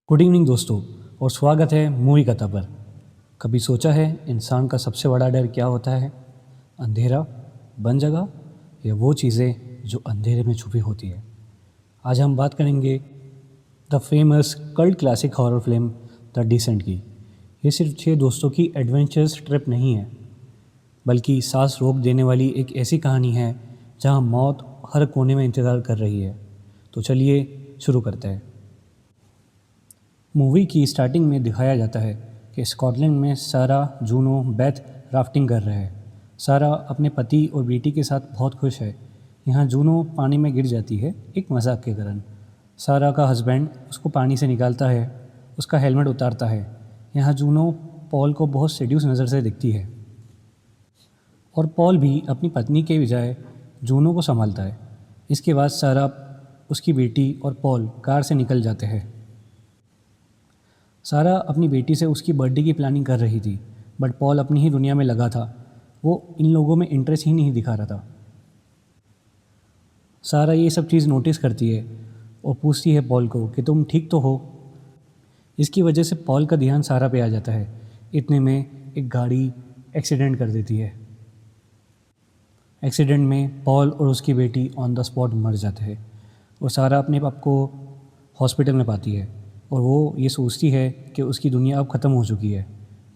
Good evening दोस्तों, और स्वागत है मूवी कथा पर। कभी सोचा है इंसान का सबसे बड़ा डर क्या होता है? अंधेरा, बंद जगह, या वो चीज़ें जो अंधेरे में छुपी होती है। आज हम बात करेंगे the famous cult classic horror film the descent की। ये सिर्फ 6 दोस्तों की एडवेंचरस ट्रिप नहीं है, बल्कि सांस रोक देने वाली एक ऐसी कहानी है जहाँ मौत हर कोने में इंतज़ार कर रही है। तो चलिए शुरू करते हैं। मूवी की स्टार्टिंग में दिखाया जाता है कि स्कॉटलैंड में सारा, जूनो, बेथ राफ्टिंग कर रहे हैं। सारा अपने पति और बेटी के साथ बहुत खुश है। यहाँ जूनो पानी में गिर जाती है एक मजाक के कारण। सारा का हस्बैंड उसको पानी से निकालता है, उसका हेलमेट उतारता है। यहाँ जूनो पॉल को बहुत सेड्यूस नज़र से देखती है और पॉल भी अपनी पत्नी के बजाय जूनो को संभालता है। इसके बाद सारा, उसकी बेटी और पॉल कार से निकल जाते हैं। सारा अपनी बेटी से उसकी बर्थडे की प्लानिंग कर रही थी, बट पॉल अपनी ही दुनिया में लगा था। वो इन लोगों में इंटरेस्ट ही नहीं दिखा रहा था। सारा ये सब चीज़ नोटिस करती है और पूछती है पॉल को कि तुम ठीक तो हो। इसकी वजह से पॉल का ध्यान सारा पे आ जाता है। इतने में एक गाड़ी एक्सीडेंट कर देती है। एक्सीडेंट में पॉल और उसकी बेटी ऑन द स्पॉट मर जाते हैं और सारा अपने आप को हॉस्पिटल में पाती है और वो ये सोचती है कि उसकी दुनिया अब ख़त्म हो चुकी है,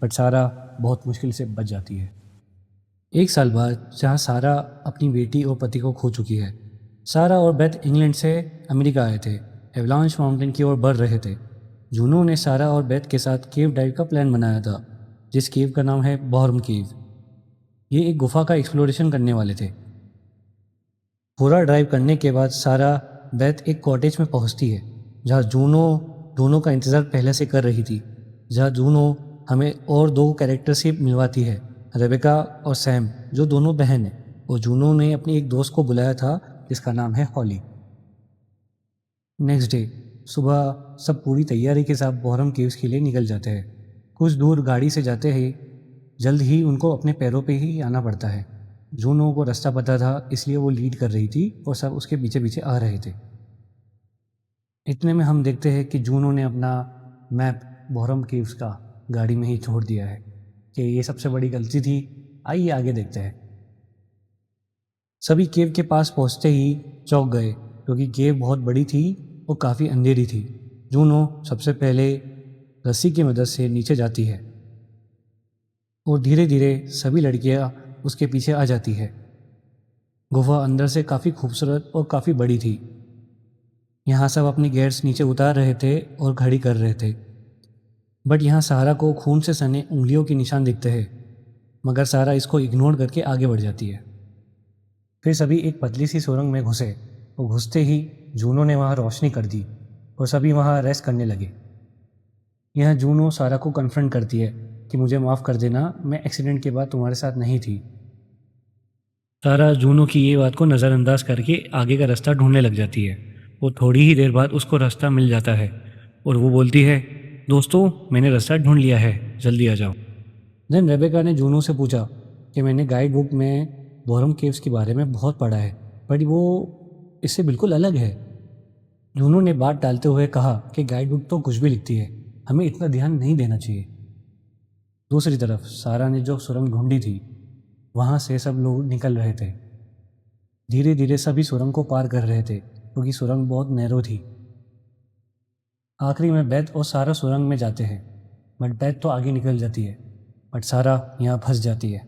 बट सारा बहुत मुश्किल से बच जाती है। एक साल बाद जहाँ सारा अपनी बेटी और पति को खो चुकी है, सारा और बेथ इंग्लैंड से अमेरिका आए थे। एवलांच माउंटेन की ओर बढ़ रहे थे। जूनो ने सारा और बेथ के साथ केव डाइव का प्लान बनाया था, जिस केव का नाम है बॉर्म केव। ये एक गुफा का एक्सप्लोरेशन करने वाले थे। पूरा ड्राइव करने के बाद सारा, बेथ एक कॉटेज में पहुंचती है जहाँ जूनो दोनों का इंतज़ार पहले से कर रही थी। जहाँ जूनो हमें और 2 कैरेक्टर से मिलवाती है, रेबेका और सैम, जो दोनों बहन हैं। और जूनो ने अपनी एक दोस्त को बुलाया था जिसका नाम है हॉली। नेक्स्ट डे सुबह सब पूरी तैयारी के साथ बॉरम केव्स के लिए निकल जाते हैं। कुछ दूर गाड़ी से जाते ही जल्द ही उनको अपने पैरों पे ही आना पड़ता है। जूनो को रास्ता पता था, इसलिए वो लीड कर रही थी और सब उसके पीछे पीछे आ रहे थे। इतने में हम देखते हैं कि जूनो ने अपना मैप बॉरम केव्स का गाड़ी में ही छोड़ दिया है कि ये सबसे बड़ी गलती थी। आइए आगे देखते हैं। सभी केव के पास पहुंचते ही चौंक गए क्योंकि केव बहुत बड़ी थी और काफ़ी अंधेरी थी। जूनो सबसे पहले रस्सी की मदद से नीचे जाती है और धीरे धीरे सभी लड़कियां उसके पीछे आ जाती है। गुफा अंदर से काफ़ी खूबसूरत और काफ़ी बड़ी थी। यहाँ सब अपनी गेट्स नीचे उतार रहे थे और घड़ी कर रहे थे, बट यहाँ सारा को खून से सने उंगलियों के निशान दिखते हैं, मगर सारा इसको इग्नोर करके आगे बढ़ जाती है। फिर सभी एक पतली सी सुरंग में घुसे और घुसते ही जूनो ने वहाँ रोशनी कर दी और सभी वहाँ रेस्ट करने लगे। यहाँ जूनो सारा को कन्फ्रंट करती है कि मुझे माफ़ कर देना, मैं एक्सीडेंट के बाद तुम्हारे साथ नहीं थी। सारा जूनो की ये बात को नज़रअंदाज करके आगे का रास्ता ढूंढने लग जाती है। वो थोड़ी ही देर बाद उसको रास्ता मिल जाता है और वो बोलती है, दोस्तों मैंने रास्ता ढूंढ लिया है, जल्दी आ जाओ। देन रेबेका ने जूनो से पूछा कि मैंने गाइड बुक में बॉरम केव्स के बारे में बहुत पढ़ा है, बट वो इससे बिल्कुल अलग है। जूनो ने बात टालते हुए कहा कि गाइड बुक तो कुछ भी लिखती है, हमें इतना ध्यान नहीं देना चाहिए। दूसरी तरफ सारा ने जो सुरंग ढूंढी थी, वहाँ से सब लोग निकल रहे थे। धीरे धीरे सभी सुरंग को पार कर रहे थे क्योंकि सुरंग बहुत नैरो थी। आखिरी में बेथ और सारा सुरंग में जाते हैं, बट बेथ तो आगे निकल जाती है, बट सारा यहाँ फंस जाती है।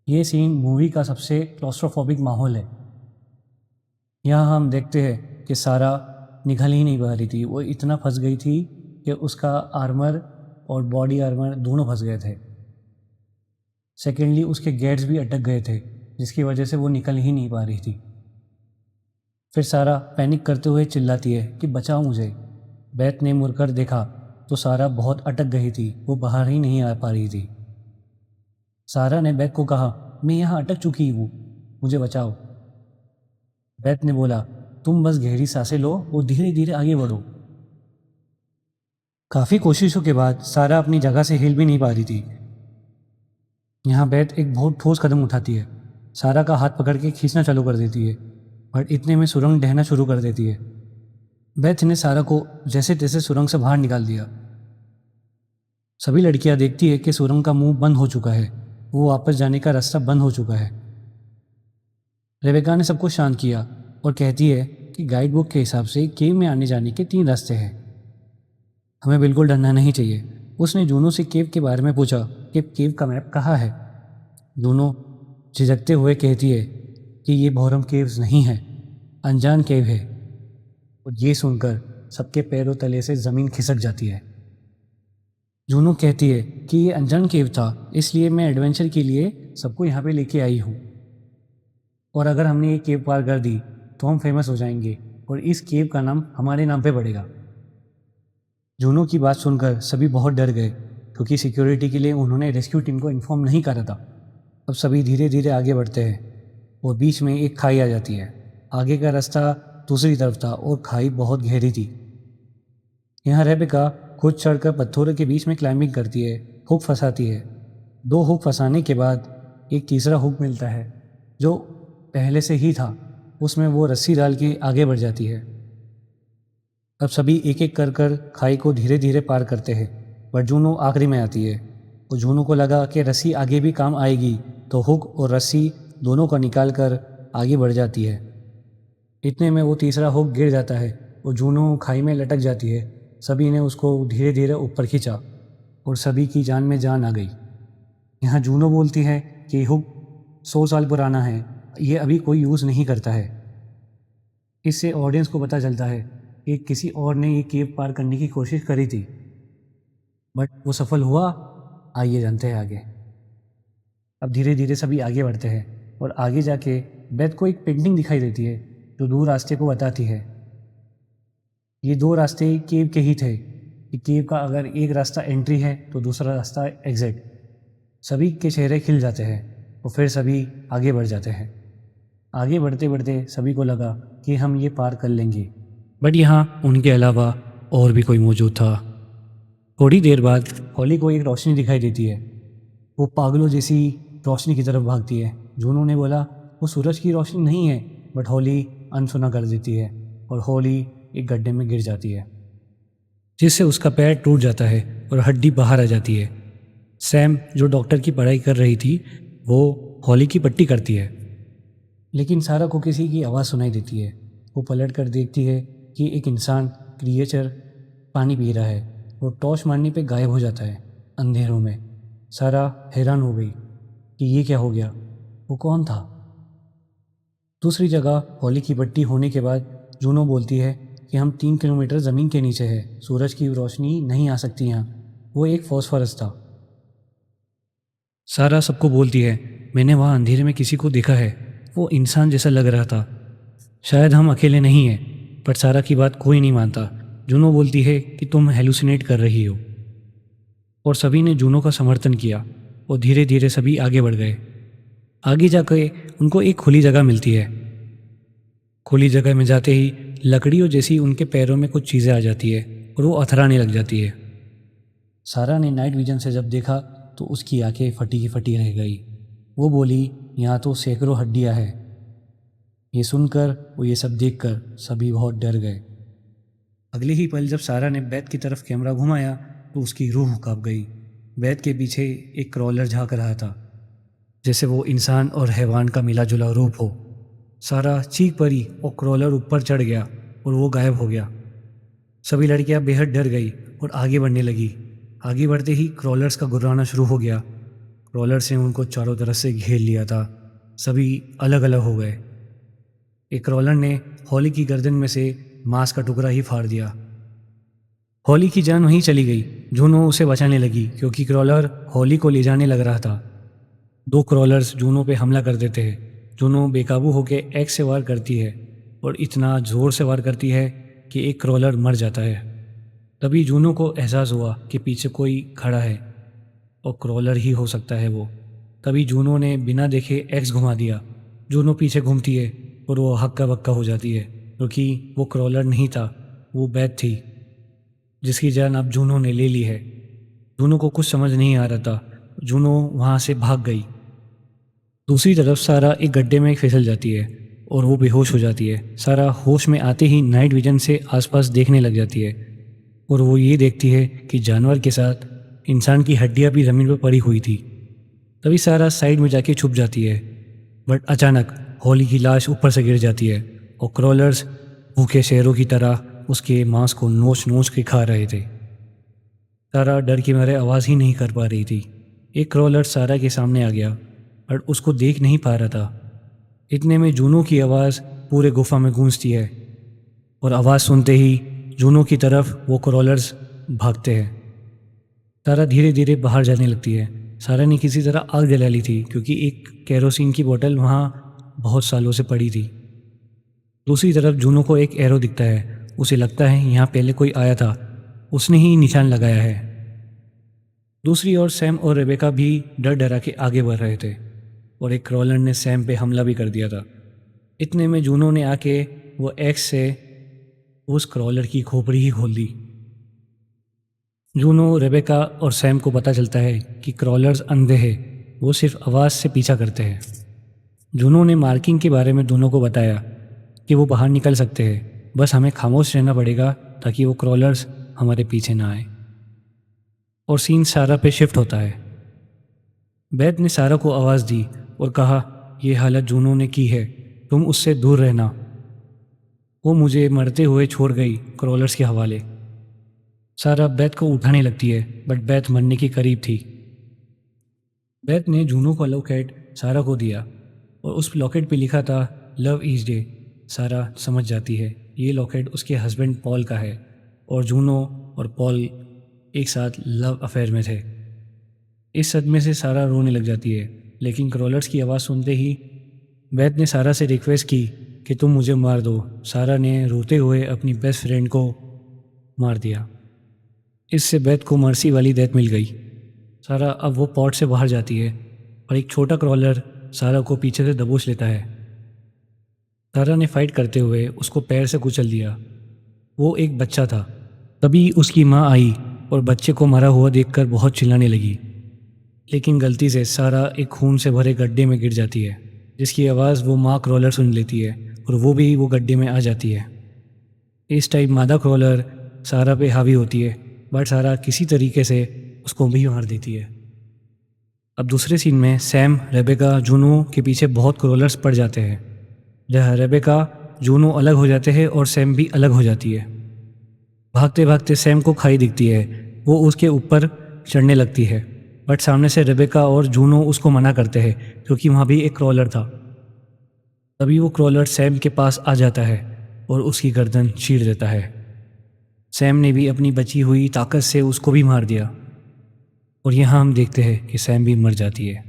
ये सीन मूवी का सबसे क्लॉस्ट्रोफोबिक माहौल है। यहाँ हम देखते हैं कि सारा निकल ही नहीं पा रही थी। वो इतना फंस गई थी कि उसका आर्मर और बॉडी आर्मर दोनों फंस गए थे। सेकेंडली उसके गेट्स भी अटक गए थे, जिसकी वजह से वो निकल ही नहीं पा रही थी। फिर सारा पैनिक करते हुए चिल्लाती है कि बचाओ मुझे। बेथ ने मुड़कर देखा तो सारा बहुत अटक गई थी, वो बाहर ही नहीं आ पा रही थी। सारा ने बेथ को कहा, मैं यहाँ अटक चुकी हूँ, मुझे बचाओ। बेथ ने बोला, तुम बस गहरी सांसें लो और धीरे धीरे आगे बढ़ो। काफ़ी कोशिशों के बाद सारा अपनी जगह से हिल भी नहीं पा रही थी। यहाँ बेथ एक बहुत ठोस कदम उठाती है, सारा का हाथ पकड़ के खींचना चालू कर देती है, और इतने में सुरंग ढहना शुरू कर देती है। बेथ ने सारा को जैसे तैसे सुरंग से बाहर निकाल दिया। सभी लड़कियां देखती है कि सुरंग का मुंह बंद हो चुका है, वो वापस जाने का रास्ता बंद हो चुका है। रेबेका ने सबको शांत किया और कहती है कि गाइड बुक के हिसाब से केव में आने जाने के 3 रास्ते हैं, हमें बिल्कुल डरना नहीं चाहिए। उसने जूनो से केव के बारे में पूछा कि केव का मैप कहाँ है। जूनो झिझकते हुए कहती है कि ये बॉरम केव्स नहीं है, अनजान केव है। और ये सुनकर सबके पैरों तले से ज़मीन खिसक जाती है। जूनो कहती है कि ये अनजान केव था, इसलिए मैं एडवेंचर के लिए सबको यहाँ पे लेके आई हूँ, और अगर हमने ये केव पार कर दी तो हम फेमस हो जाएंगे और इस केव का नाम हमारे नाम पे पड़ेगा। जूनो की बात सुनकर सभी बहुत डर गए, क्योंकि सिक्योरिटी के लिए उन्होंने रेस्क्यू टीम को इन्फॉर्म नहीं करा था। अब सभी धीरे धीरे आगे बढ़ते हैं और बीच में एक खाई आ जाती है। आगे का रास्ता दूसरी तरफ था और खाई बहुत गहरी थी। यहाँ रेबेका खुद चढ़कर पत्थरों के बीच में क्लाइंबिंग करती है, हुक फंसाती है। 2 हुक फंसाने के बाद एक तीसरा हुक मिलता है जो पहले से ही था, उसमें वो रस्सी डाल के आगे बढ़ जाती है। अब सभी एक एक कर कर खाई को धीरे धीरे पार करते हैं, पर जूनो आखिरी में आती है। और जूनो को लगा कि रस्सी आगे भी काम आएगी, तो हुक और रस्सी दोनों को निकाल कर आगे बढ़ जाती है। इतने में वो तीसरा हुक गिर जाता है और जूनो खाई में लटक जाती है। सभी ने उसको धीरे धीरे ऊपर खींचा और सभी की जान में जान आ गई। यहाँ जूनो बोलती है कि हुक 100 साल पुराना है, ये अभी कोई यूज़ नहीं करता है। इससे ऑडियंस को पता चलता है कि किसी और ने ये केव पार करने की कोशिश करी थी, बट वो सफल हुआ। आइए जानते हैं आगे। अब धीरे धीरे सभी आगे बढ़ते हैं और आगे जाके बेथ को एक पेंटिंग दिखाई देती है जो दूर रास्ते को बताती है। ये 2 रास्ते केव के ही थे कि केव का अगर एक रास्ता एंट्री है तो दूसरा रास्ता एग्जिट। सभी के चेहरे खिल जाते हैं और फिर सभी आगे बढ़ जाते हैं। आगे बढ़ते बढ़ते सभी को लगा कि हम ये पार कर लेंगे, बट यहाँ उनके अलावा और भी कोई मौजूद था। थोड़ी देर बाद हॉली को एक रोशनी दिखाई देती है। वो पागलों जैसी रोशनी की तरफ भागती है। जूनो ने बोला वो सूरज की रोशनी नहीं है, बट हॉली अनसुना कर देती है और हॉली एक गड्ढे में गिर जाती है, जिससे उसका पैर टूट जाता है और हड्डी बाहर आ जाती है। सैम जो डॉक्टर की पढ़ाई कर रही थी, वो हॉली की पट्टी करती है, लेकिन सारा को किसी की आवाज़ सुनाई देती है। वो पलट कर देखती है कि एक इंसान क्रिएचर पानी पी रहा है और टॉर्च मारने पे गायब हो जाता है अंधेरों में। सारा हैरान हो गई कि ये क्या हो गया, वो कौन था। दूसरी जगह हॉली की पट्टी होने के बाद जूनो बोलती है कि हम 3 किलोमीटर ज़मीन के नीचे है, सूरज की रोशनी नहीं आ सकती यहाँ। वो एक फॉस्फोरस था। सारा सबको बोलती है मैंने वहाँ अंधेरे में किसी को देखा है, वो इंसान जैसा लग रहा था, शायद हम अकेले नहीं हैं। पर सारा की बात कोई नहीं मानता। जूनो बोलती है कि तुम हेलुसिनेट कर रही हो, और सभी ने जूनो का समर्थन किया और धीरे धीरे सभी आगे बढ़ गए। आगे जाकर उनको एक खुली जगह मिलती है। खुली जगह में जाते ही लकड़ियों जैसी उनके पैरों में कुछ चीज़ें आ जाती है और वो अथराने लग जाती है। सारा ने नाइट विजन से जब देखा तो उसकी आंखें फटी की फटी रह गई। वो बोली यहाँ तो सैकड़ों हड्डियाँ हैं। ये सुनकर वो ये सब देखकर सभी बहुत डर गए। अगले ही पल जब सारा ने बेथ की तरफ कैमरा घुमाया तो उसकी रूह कांप गई। बेथ के पीछे एक क्रॉलर झांक रहा था, जैसे वो इंसान और हैवान का मिला जुला रूप हो। सारा चीख पड़ी और क्रॉलर ऊपर चढ़ गया और वो गायब हो गया। सभी लड़कियां बेहद डर गई और आगे बढ़ने लगी। आगे बढ़ते ही क्रॉलर्स का गुर्राना शुरू हो गया। क्रॉलर्स ने उनको चारों तरफ से घेर लिया था। सभी अलग अलग हो गए। एक क्रॉलर ने हॉली की गर्दन में से मांस का टुकड़ा ही फाड़ दिया। हॉली की जान वहीं चली गई। जूनो उसे बचाने लगी क्योंकि क्रॉलर हॉली को ले जाने लग रहा था। 2 क्रॉलर्स जूनो पे हमला कर देते हैं। जूनो बेकाबू होकर एक्स से वार करती है और इतना ज़ोर से वार करती है कि एक क्रॉलर मर जाता है। तभी जूनो को एहसास हुआ कि पीछे कोई खड़ा है और क्रॉलर ही हो सकता है वो। तभी जूनो ने बिना देखे एक्स घुमा दिया। जूनो पीछे घूमती है और वो हक्का बक्का हो जाती है, क्योंकि वो क्रॉलर नहीं था, वो बेथ थी जिसकी जान अब जूनो ने ले ली है। जूनो को कुछ समझ नहीं आ रहा था। जूनो वहाँ से भाग गई। दूसरी तरफ सारा एक गड्ढे में फिसल जाती है और वो बेहोश हो जाती है। सारा होश में आते ही नाइट विजन से आसपास देखने लग जाती है और वो ये देखती है कि जानवर के साथ इंसान की हड्डियाँ भी ज़मीन पर पड़ी हुई थी। तभी सारा साइड में जाके छुप जाती है, बट अचानक हॉली की लाश ऊपर से गिर जाती है और क्रॉलर्स भूखे शेरों की तरह उसके मांस को नोच नोच के खा रहे थे। सारा डर के मारे आवाज़ ही नहीं कर पा रही थी। एक क्रॉलर सारा के सामने आ गया पर उसको देख नहीं पा रहा था। इतने में जूनो की आवाज़ पूरे गुफा में गूंजती है और आवाज़ सुनते ही जूनो की तरफ वो क्रॉलर्स भागते हैं। सारा धीरे धीरे बाहर जाने लगती है। सारा ने किसी तरह आग जला ली थी क्योंकि एक केरोसिन की बोतल वहाँ बहुत सालों से पड़ी थी। दूसरी तरफ जूनो को एक एरो दिखता है। उसे लगता है यहाँ पहले कोई आया था, उसने ही निशान लगाया है। दूसरी ओर सैम और रेबेका भी डर डरा के आगे बढ़ रहे थे और एक क्रॉलर ने सैम पे हमला भी कर दिया था। इतने में जूनो ने आके वो एक्स से उस क्रॉलर की खोपड़ी ही खोल दी। जूनो, रेबेका और सैम को पता चलता है कि क्रॉलर्स अंधे हैं, वो सिर्फ आवाज़ से पीछा करते हैं। जूनो ने मार्किंग के बारे में दोनों को बताया कि वो बाहर निकल सकते हैं, बस हमें खामोश रहना पड़ेगा ताकि वो क्रॉलर्स हमारे पीछे ना आए। और सीन सारा पे शिफ्ट होता है। बैथ ने सारा को आवाज़ दी और कहा, यह हालत जूनो ने की है, तुम उससे दूर रहना। वो मुझे मरते हुए छोड़ गई क्रॉलर्स के हवाले। सारा बैथ को उठाने लगती है बट बैथ मरने के करीब थी। बैथ ने जूनो का लॉकेट सारा को दिया और उस लॉकेट पे लिखा था लव ईच डे। सारा समझ जाती है ये लॉकेट उसके हस्बैंड पॉल का है और जूनो और पॉल एक साथ लव अफेयर में थे। इस सदमे से सारा रोने लग जाती है, लेकिन क्रॉलर्स की आवाज़ सुनते ही बैथ ने सारा से रिक्वेस्ट की कि तुम मुझे मार दो। सारा ने रोते हुए अपनी बेस्ट फ्रेंड को मार दिया। इससे बैथ को मर्सी वाली डेथ मिल गई। सारा अब वो पॉट से बाहर जाती है और एक छोटा क्रॉलर सारा को पीछे से दबोच लेता है। सारा ने फाइट करते हुए उसको पैर से कुचल दिया। वो एक बच्चा था। तभी उसकी माँ आई और बच्चे को मरा हुआ देखकर बहुत चिल्लाने लगी, लेकिन गलती से सारा एक खून से भरे गड्ढे में गिर जाती है, जिसकी आवाज़ वो माँ क्रॉलर सुन लेती है और वो भी वो गड्ढे में आ जाती है। इस टाइम मादा क्रॉलर सारा पे हावी होती है बट सारा किसी तरीके से उसको भी मार देती है। अब दूसरे सीन में सैम, रेबेका, जूनो के पीछे बहुत क्रॉलर्स पड़ जाते हैं, जहाँ रेबेका, जूनो अलग हो जाते हैं और सैम भी अलग हो जाती है। भागते भागते सैम को खाई दिखती है। वो उसके ऊपर चढ़ने लगती है बट सामने से रेबेका और जूनो उसको मना करते हैं क्योंकि वहाँ भी एक क्रॉलर था। तभी वो क्रॉलर सैम के पास आ जाता है और उसकी गर्दन चीर देता है। सैम ने भी अपनी बची हुई ताकत से उसको भी मार दिया और यहाँ हम देखते हैं कि सैम भी मर जाती है।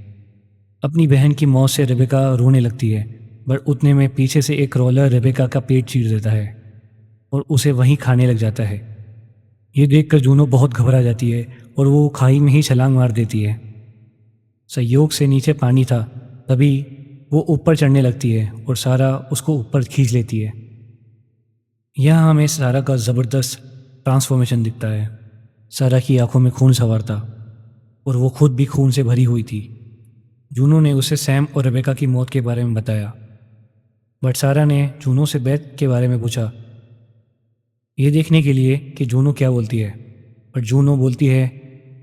अपनी बहन की मौत से रेबेका रोने लगती है बट उतने में पीछे से एक क्रॉलर रेबेका का पेट चीर देता है और उसे वहीं खाने लग जाता है। ये देखकर जूनो बहुत घबरा जाती है और वो खाई में ही छलांग मार देती है। संयोग से नीचे पानी था, तभी वो ऊपर चढ़ने लगती है और सारा उसको ऊपर खींच लेती है। यहाँ हमें सारा का ज़बरदस्त ट्रांसफॉर्मेशन दिखता है। सारा की आंखों में खून सवार था और वो खुद भी खून से भरी हुई थी। जूनो ने उसे सैम और रेबेका की मौत के बारे में बताया बट सारा ने जूनो से बैथ के बारे में पूछा, ये देखने के लिए कि जूनो क्या बोलती है। बट जूनो बोलती है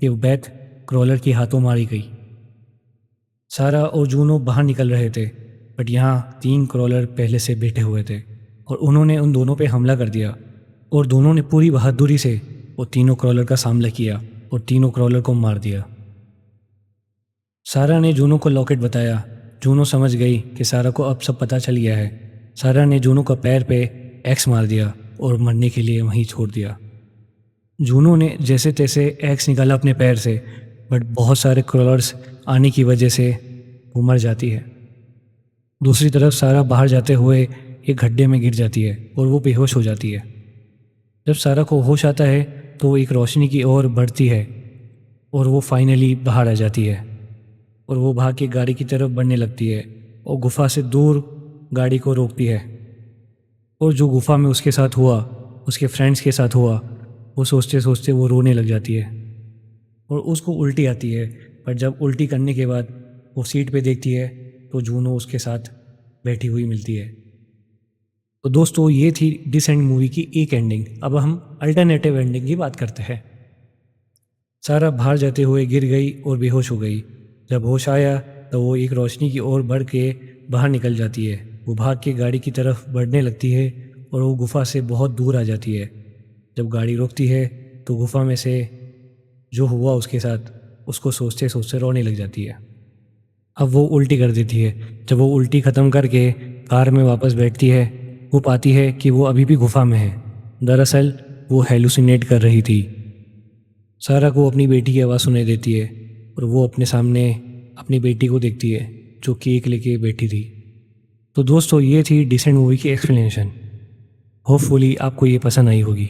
कि बैथ क्रॉलर के हाथों मारी गई। सारा और जूनो बाहर निकल रहे थे बट यहाँ 3 क्रॉलर पहले से बैठे हुए थे और उन्होंने उन दोनों पे हमला कर दिया और दोनों ने पूरी बहादुरी से वो तीनों क्रॉलर का सामना किया और तीनों क्रॉलर को मार दिया। सारा ने जूनो को लॉकेट बताया। जूनो समझ गई कि सारा को अब सब पता चल गया है। सारा ने जूनो का पैर पे एक्स मार दिया और मरने के लिए वहीं छोड़ दिया। जूनो ने जैसे तैसे एक्स निकाला अपने पैर से बट बहुत सारे क्रॉलर्स आने की वजह से वो मर जाती है। दूसरी तरफ सारा बाहर जाते हुए एक गड्ढे में गिर जाती है और वो बेहोश हो जाती है। जब सारा को होश आता है तो वो एक रोशनी की ओर बढ़ती है और वो फाइनली बाहर आ जाती है और वो भाग के गाड़ी की तरफ बढ़ने लगती है और गुफा से दूर गाड़ी को रोकती है। और जो गुफा में उसके साथ हुआ, उसके फ्रेंड्स के साथ हुआ, वो सोचते सोचते वो रोने लग जाती है और उसको उल्टी आती है। पर जब उल्टी करने के बाद वो सीट पे देखती है तो जूनो उसके साथ बैठी हुई मिलती है तो दोस्तों ये थी डिसेंट मूवी की एक एंडिंग। अब हम अल्टरनेटिव एंडिंग की बात करते हैं। सारा बाहर जाते हुए गिर गई और बेहोश हो गई। जब होश आया तो वो एक रोशनी की ओर बढ़ के बाहर निकल जाती है। वो भाग के गाड़ी की तरफ बढ़ने लगती है और वो गुफा से बहुत दूर आ जाती है। जब गाड़ी रुकती है तो गुफा में से जो हुआ उसके साथ उसको सोचते सोचते रोने लग जाती है। अब वो उल्टी कर देती है। जब वो उल्टी ख़त्म करके कार में वापस बैठती है, वो पाती है कि वो अभी भी गुफा में है। दरअसल वो हेलुसिनेट कर रही थी। सारा को अपनी बेटी की आवाज़ सुनाई देती है और वो अपने सामने अपनी बेटी को देखती है जो केक लेके बैठी थी। तो दोस्तों ये थी डिसेंट मूवी की एक्सप्लेनेशन। होपफुली आपको ये पसंद आई होगी।